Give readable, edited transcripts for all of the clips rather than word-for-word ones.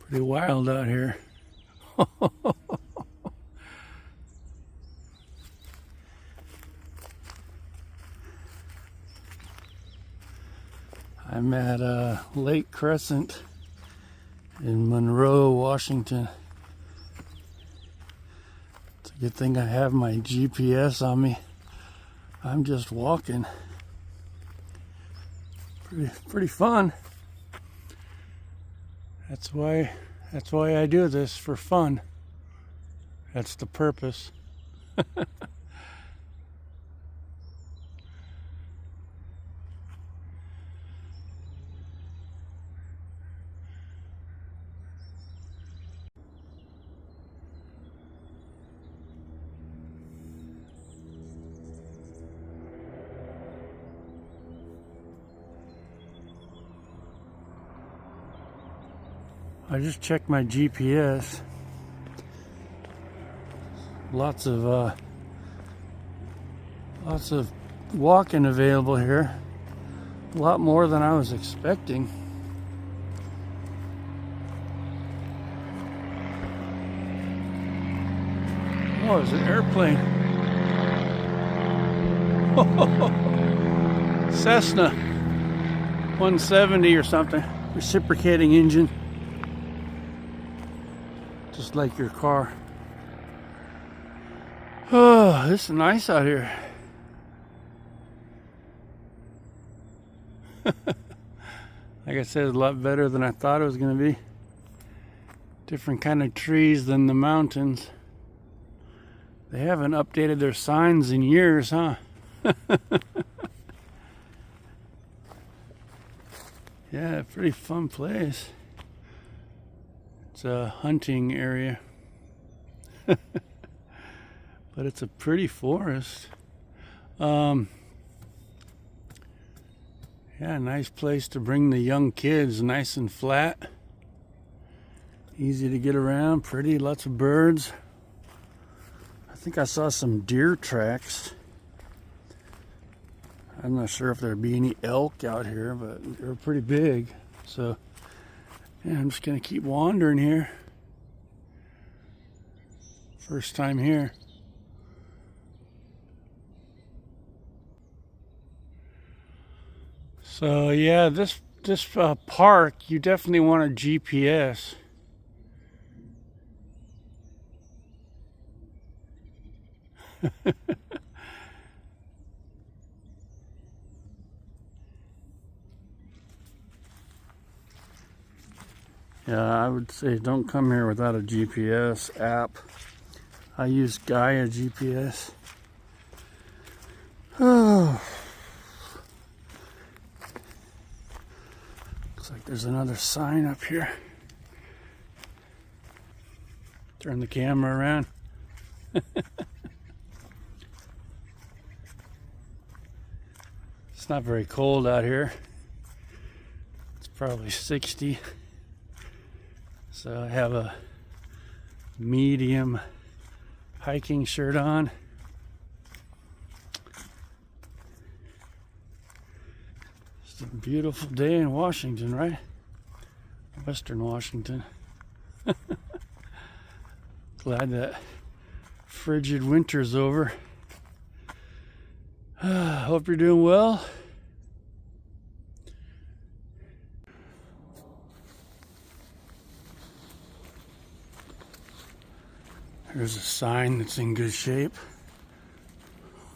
Pretty wild out here. I'm at Lake Crescent in Monroe, Washington. It's a good thing I have my GPS on me. I'm just walking. Pretty fun. That's why I do this, for fun. That's the purpose. I just checked my GPS. Lots of walking available here. A lot more than I was expecting. Oh, it's an airplane. Cessna 170 or something. Reciprocating engine. Just like your car. Oh, this is nice out here. Like I said, it's a lot better than I thought it was going to be. Different kind of trees than the mountains. They haven't updated their signs in years, huh? Yeah, pretty fun place. It's a hunting area. But it's a pretty forest. Yeah, nice place to bring the young kids. Nice and flat. Easy to get around. Pretty, lots of birds. I think I saw some deer tracks. I'm not sure if there'd be any elk out here, but they're pretty big. So, yeah, I'm just gonna keep wandering here. First time here. So yeah, this park, you definitely want a GPS. Yeah, I would say don't come here without a GPS app. I use Gaia GPS. Oh. Looks like there's another sign up here. Turn the camera around. It's not very cold out here. It's probably 60. So I have a medium hiking shirt on. It's a beautiful day in Washington, right? Western Washington. Glad that frigid winter's over. Hope you're doing well. There's a sign that's in good shape.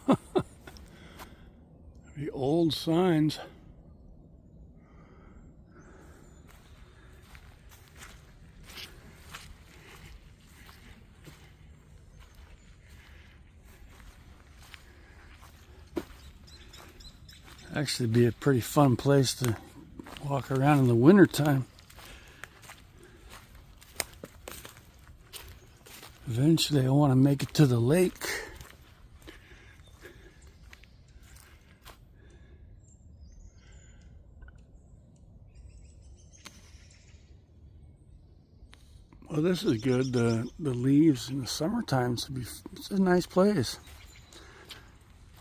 The old signs. Actually be a pretty fun place to walk around in the wintertime. Eventually I want to make it to the lake. Well, this is good. The leaves in the summertime, it's a nice place.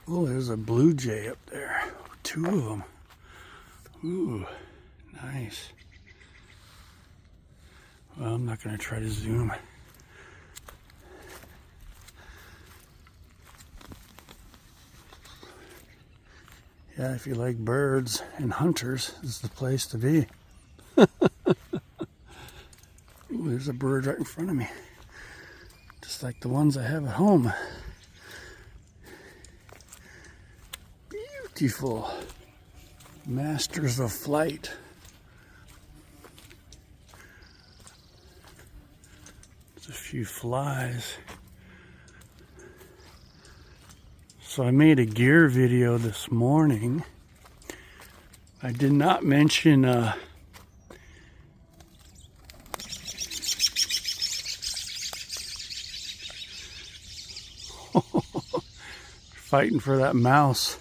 Oh, there's a blue jay up there. 2 of them. Ooh, nice. Well, I'm not going to try to zoom. Yeah, if you like birds and hunters, this is the place to be. Ooh, there's a bird right in front of me. Just like the ones I have at home. Beautiful. Masters of flight. There's a few flies. So I made a gear video this morning. I did not mention fighting for that mouse.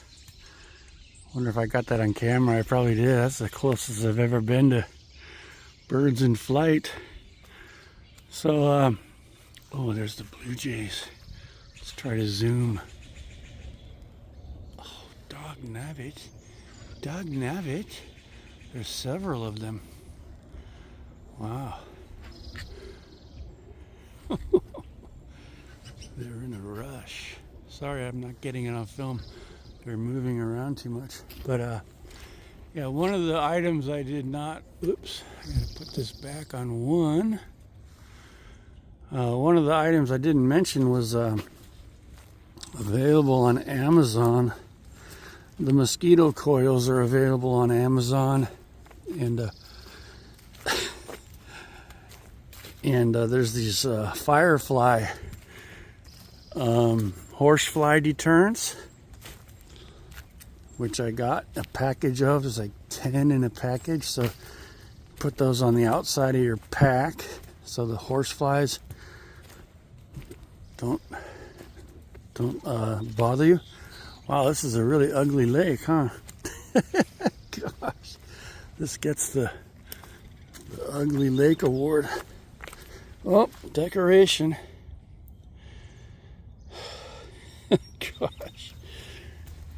Wonder if I got that on camera. I probably did. That's the closest I've ever been to birds in flight. So, oh, there's the blue jays. Let's try to zoom. Oh, dog nabbit. Dog nabbit. There's several of them. Wow. They're in a rush. Sorry, I'm not getting it on film. They're moving around too much. But yeah, one of the items I did not, oops, I gotta put this back on one. One of the items I didn't mention was available on Amazon. The mosquito coils are available on Amazon, and there's these firefly horsefly deterrents, which I got a package of. There's like 10 in a package, so put those on the outside of your pack so the horseflies don't bother you. Wow, this is a really ugly lake, huh? Gosh, this gets the Ugly Lake Award. Oh, decoration. Gosh.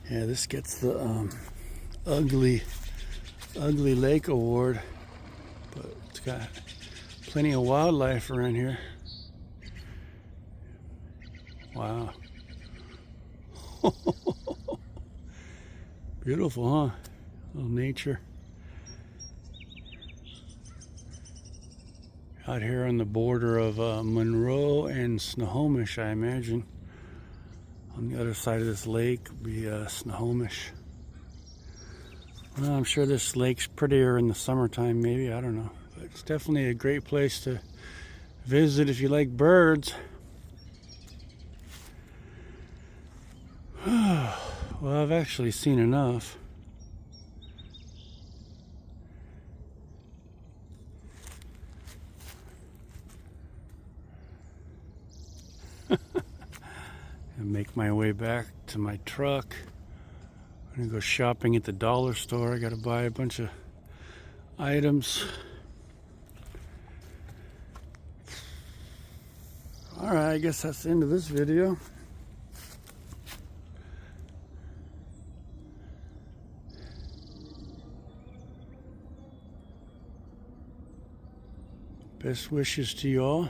Yeah, this gets the Ugly Lake Award, but it's got plenty of wildlife around here. Wow. Beautiful, huh? A little nature. Out here on the border of Monroe and Snohomish, I imagine. On the other side of this lake would be Snohomish. Well, I'm sure this lake's prettier in the summertime, maybe. I don't know. But it's definitely a great place to visit if you like birds. Well, I've actually seen enough. And make my way back to my truck. I'm gonna go shopping at the dollar store. I gotta buy a bunch of items. Alright, I guess that's the end of this video. Best wishes to you all.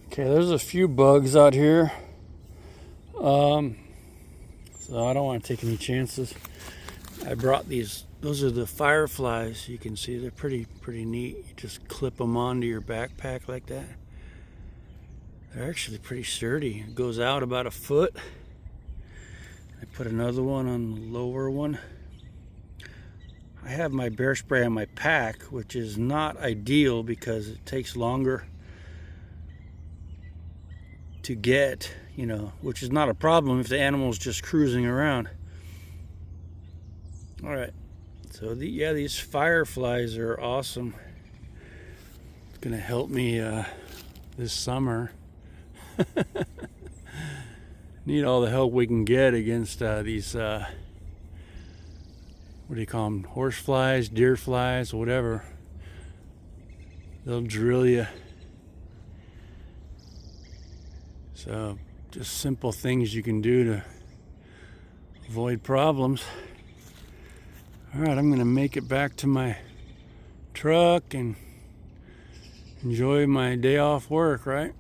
Okay, there's a few bugs out here. So I don't want to take any chances. I brought these, those are the fireflies. You can see they're pretty neat. You just clip them onto your backpack like that. They're actually pretty sturdy. It goes out about a foot. I put another one on the lower one. I have my bear spray on my pack, which is not ideal because it takes longer to get, you know, which is not a problem if the animal's just cruising around. All right, so yeah, these fireflies are awesome. It's gonna help me this summer. Need all the help we can get against these what do you call them, horse flies, deer flies, whatever. They'll drill you. So Just simple things you can do to avoid problems. All right, I'm gonna make it back to my truck and enjoy my day off work, right?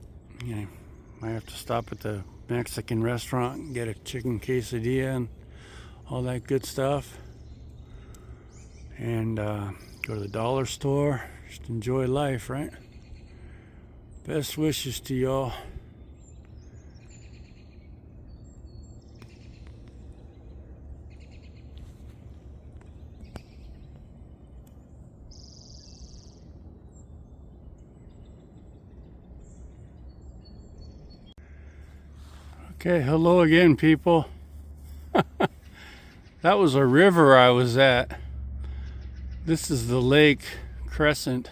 You know, I have to stop at the Mexican restaurant and get a chicken quesadilla and all that good stuff. And go to the dollar store. Just enjoy life, right? Best wishes to y'all. Okay, hello again, people. That was a river I was at. This is the Lake Crescent.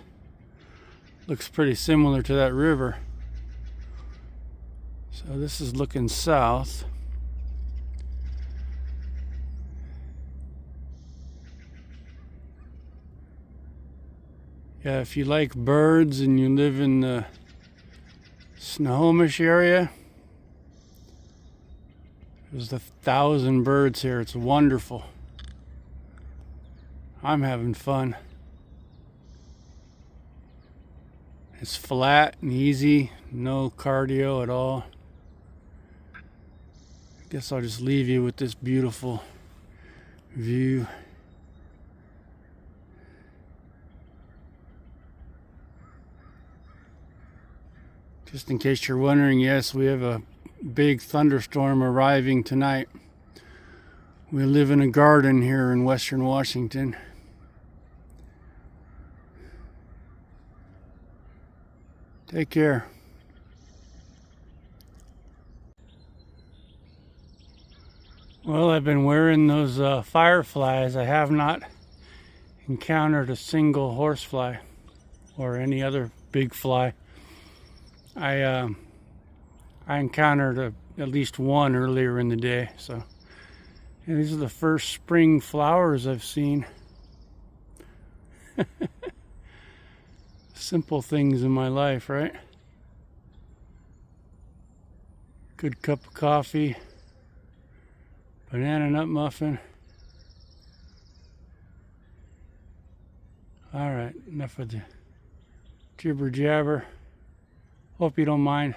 Looks pretty similar to that river. So this is looking south. Yeah, if you like birds and you live in the Snohomish area, there's 1,000 birds here. It's wonderful. I'm having fun. It's flat and easy, no cardio at all. I guess I'll just leave you with this beautiful view. Just in case you're wondering, yes, we have a big thunderstorm arriving tonight. We live in a garden here in Western Washington. Take care. Well, I've been wearing those fireflies. I have not encountered a single horsefly or any other big fly. I encountered at least one earlier in the day. So and these are the first spring flowers I've seen. Simple things in my life, right? Good cup of coffee, banana nut muffin. All right, enough of the jibber jabber. Hope you don't mind.